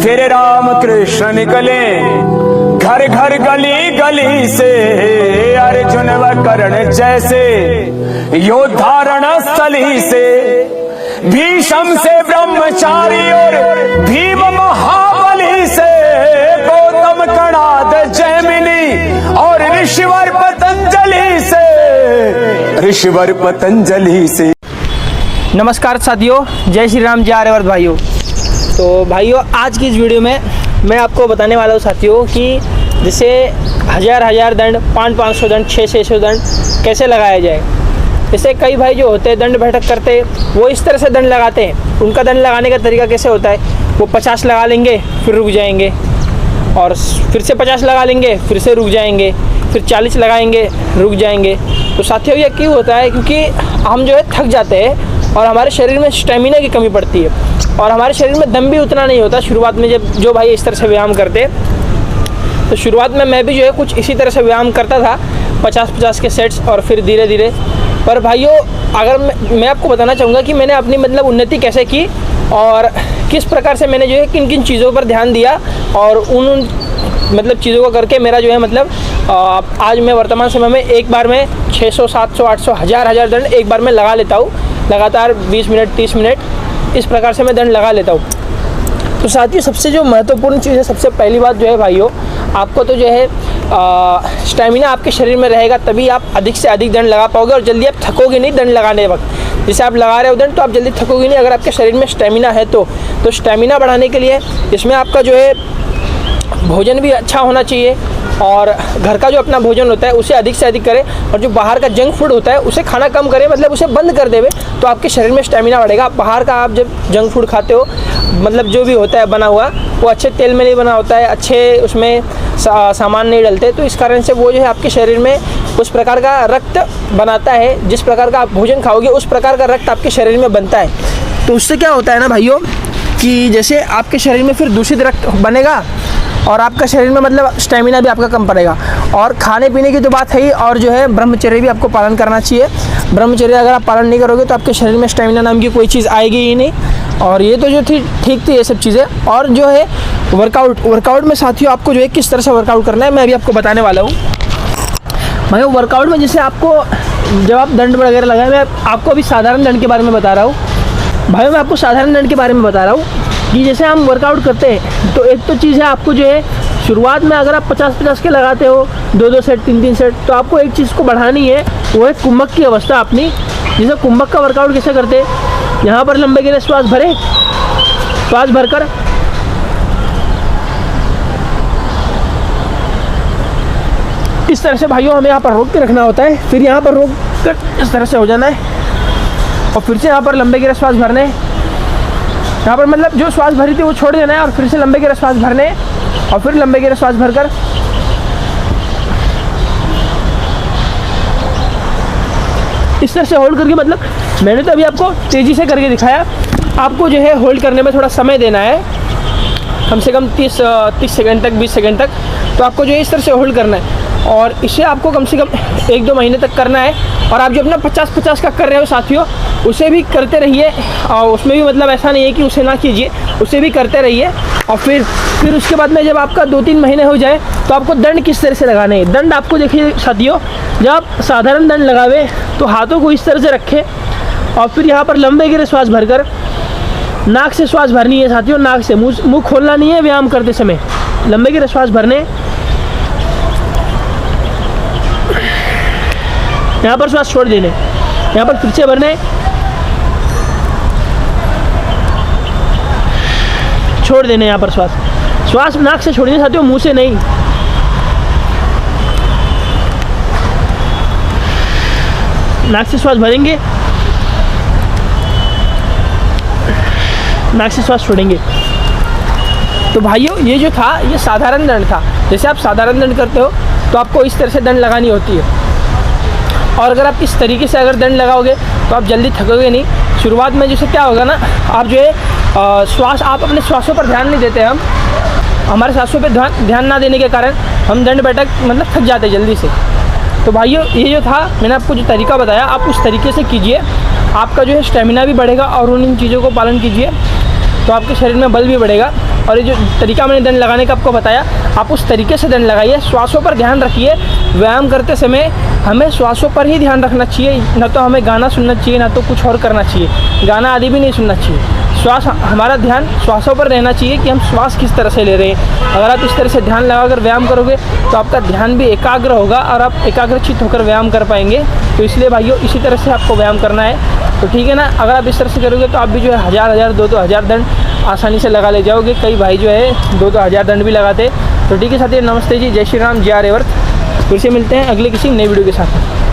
फिर राम कृष्ण निकले घर घर गली गली से, अर्जुन व कर्ण जैसे योद्धा रणस्थली से, भीष्म से ब्रह्मचारी और भीम महाबली से, गौतम कणाद जैमिनी और ऋषिवर पतंजलि से। नमस्कार साथियों, जय श्री राम, जय आर्यवर्त भाइयों। तो भाइयों, आज की इस वीडियो में मैं आपको बताने वाला हूँ साथियों कि जैसे हज़ार दंड, 500 दंड, 600 दंड कैसे लगाया जाए। जैसे कई भाई जो होते हैं दंड बैठक करते, वो इस तरह से दंड लगाते हैं। उनका दंड लगाने का तरीका कैसे होता है, वो 50 लगा लेंगे, फिर रुक जाएंगे, और फिर से 50 लगा लेंगे, फिर से रुक जाएंगे, फिर 40 लगाएंगे, रुक जाएंगे। तो साथियों, ये क्यों होता है? क्योंकि हम जो है थक जाते हैं और हमारे शरीर में स्टेमिना की कमी पड़ती है, और हमारे शरीर में दम भी उतना नहीं होता। शुरुआत में जब जो भाई इस तरह से व्यायाम करते, तो शुरुआत में मैं भी जो है कुछ इसी तरह से व्यायाम करता था, 50-50 के सेट्स, और फिर धीरे धीरे। पर भाइयों, अगर मैं आपको बताना चाहूँगा कि मैंने अपनी मतलब उन्नति कैसे की और किस प्रकार से मैंने जो है किन किन चीज़ों पर ध्यान दिया, और उन मतलब चीज़ों को करके मेरा जो है मतलब आज मैं वर्तमान समय में एक बार में 600, 700, 800, हज़ार दंड एक बार में लगा लेता हूँ। लगातार 20 मिनट, 30 मिनट इस प्रकार से मैं दंड लगा लेता हूँ। तो साथियों, सबसे जो महत्वपूर्ण चीज़ है, सबसे पहली बात जो है भाइयों, आपको तो जो है स्टैमिना आपके शरीर में रहेगा, तभी आप अधिक से अधिक दंड लगा पाओगे और जल्दी आप थकोगे नहीं दंड लगाने वक्त। जैसे आप लगा रहे हो दंड, तो आप जल्दी थकोगे नहीं अगर आपके शरीर में स्टैमिना है तो स्टैमिना बढ़ाने के लिए इसमें आपका जो है भोजन भी अच्छा होना चाहिए, और घर का जो अपना भोजन होता है उसे अधिक से अधिक करें, और जो बाहर का जंक फूड होता है उसे खाना कम करें, मतलब उसे बंद कर देवे, तो आपके शरीर में स्टैमिना बढ़ेगा। बाहर का आप जब जंक फूड खाते हो, मतलब जो भी होता है बना हुआ, वो अच्छे तेल में नहीं बना होता है, अच्छे उसमें सामान नहीं डलते, तो इस कारण से वो जो है आपके शरीर में उस प्रकार का रक्त बनाता है। जिस प्रकार का आप भोजन खाओगे उस प्रकार का रक्त आपके शरीर में बनता है। तो उससे क्या होता है ना भाइयों, कि जैसे आपके शरीर में फिर दूषित रक्त बनेगा, और आपका शरीर में मतलब स्टेमिना भी आपका कम पड़ेगा। और खाने पीने की तो बात है ही, और जो है ब्रह्मचर्य भी आपको पालन करना चाहिए। ब्रह्मचर्य अगर आप पालन नहीं करोगे तो आपके शरीर में स्टेमिना नाम की कोई चीज़ आएगी ही नहीं। और ये तो जो थी ठीक थी ये सब चीज़ें। और जो है वर्कआउट में साथियों, आपको जो है किस तरह से वर्कआउट करना है मैं अभी आपको बताने वाला हूँ। भाई, वर्कआउट में जैसे आपको जब आप दंड वगैरह लगाए, मैं आपको अभी साधारण दंड के बारे में बता रहा हूँ। भाई, मैं आपको साधारण दंड के बारे में बता रहा हूँ कि जैसे हम वर्कआउट करते हैं, तो एक तो चीज़ है, आपको जो है शुरुआत में अगर आप 50-50 के लगाते हो, 2-2 सेट, 3-3 सेट, तो आपको एक चीज़ को बढ़ानी है, वो है कुंभक की अवस्था अपनी। जैसे कुंभक का वर्कआउट कैसे करते हैं, यहाँ पर लंबे गिरे श्वास भरे, श्वास भरकर इस तरह से भाइयों हमें यहाँ पर रोक के रखना होता है, फिर यहाँ पर रोक कर इस तरह से हो जाना है, और फिर से यहाँ पर लंबे गिरे श्वास भरने, यहाँ पर मतलब जो श्वास भरी थी वो छोड़ देना है, और फिर से लंबे गिरे श्वास भरने, और फिर लंबे गिरे श्वास भरकर इस तरह से होल्ड करके, मतलब मैंने तो अभी आपको तेज़ी से करके दिखाया, आपको जो है होल्ड करने में थोड़ा समय देना है, कम से कम 30 सेकंड तक, 20 सेकंड तक। तो आपको जो है इस तरह से होल्ड करना है, और इसे आपको कम से कम 1-2 महीने तक करना है। और आप जो अपना 50-50 का कर रहे हो साथियों, उसे भी करते रहिए, और उसमें भी मतलब ऐसा नहीं है कि उसे ना कीजिए, उसे भी करते रहिए। और फिर उसके बाद में जब आपका 2-3 महीने हो जाए, तो आपको दंड किस तरह से लगाने हैं। दंड आपको देखिए साथियों, जब आप साधारण दंड लगावे तो हाथों को इस तरह से रखें, और फिर यहाँ पर लंबे गिरे श्वास भरकर नाक से श्वास भरनी है साथियों, नाक से, मुँह खोलना नहीं है व्यायाम करते समय। लंबे गिरे श्वास भरने, यहाँ पर श्वास छोड़ देने, यहाँ पर फिर से भरने, छोड़ देने, यहाँ पर श्वास नाक से छोड़ने साथियों, मुंह से नहीं। नाक से श्वास भरेंगे, नाक से श्वास छोड़ेंगे। तो भाइयों, ये जो था ये साधारण दंड था। जैसे आप साधारण दंड करते हो तो आपको इस तरह से दंड लगानी होती है, और अगर आप इस तरीके से अगर दंड लगाओगे तो आप जल्दी थकोगे नहीं। शुरुआत में जैसे क्या होगा ना, आप जो है श्वास, आप अपने श्वासों पर ध्यान नहीं देते, हमारे श्वासों पर ध्यान ना देने के कारण हम दंड बैठक मतलब थक जाते जल्दी से। तो भाइयों, ये जो था मैंने आपको जो तरीका बताया, आप उस तरीके से कीजिए, आपका जो है स्टेमिना भी बढ़ेगा, और उन चीज़ों को पालन कीजिए तो आपके शरीर में बल भी बढ़ेगा। और ये जो तरीका मैंने दंड लगाने का आपको बताया, आप उस तरीके से दंड लगाइए। श्वासों पर ध्यान रखिए। व्यायाम करते समय हमें श्वासों पर ही ध्यान रखना चाहिए, ना तो हमें गाना सुनना चाहिए, ना तो कुछ और करना चाहिए। गाना आदि भी नहीं सुनना चाहिए। श्वास, हमारा ध्यान श्वासों पर रहना चाहिए कि हम श्वास किस तरह से ले रहे हैं। अगर आप इस तरह से ध्यान लगाकर व्यायाम करोगे तो आपका ध्यान भी एकाग्र होगा और आप एकाग्रचित होकर व्यायाम कर पाएंगे। तो इसलिए भाइयों इसी तरह से आपको व्यायाम करना है। तो ठीक है ना, अगर आप इस तरह से करोगे तो आप भी जो है 1000 2 हज़ार दंड आसानी से लगा ले जाओगे। कई भाई जो है 2 हज़ार दंड भी लगाते। तो ठीक है साथियों, नमस्ते जी, जय श्री राम, जय आर्यवर्त। फिर से मिलते हैं अगले किसी नई वीडियो के साथ।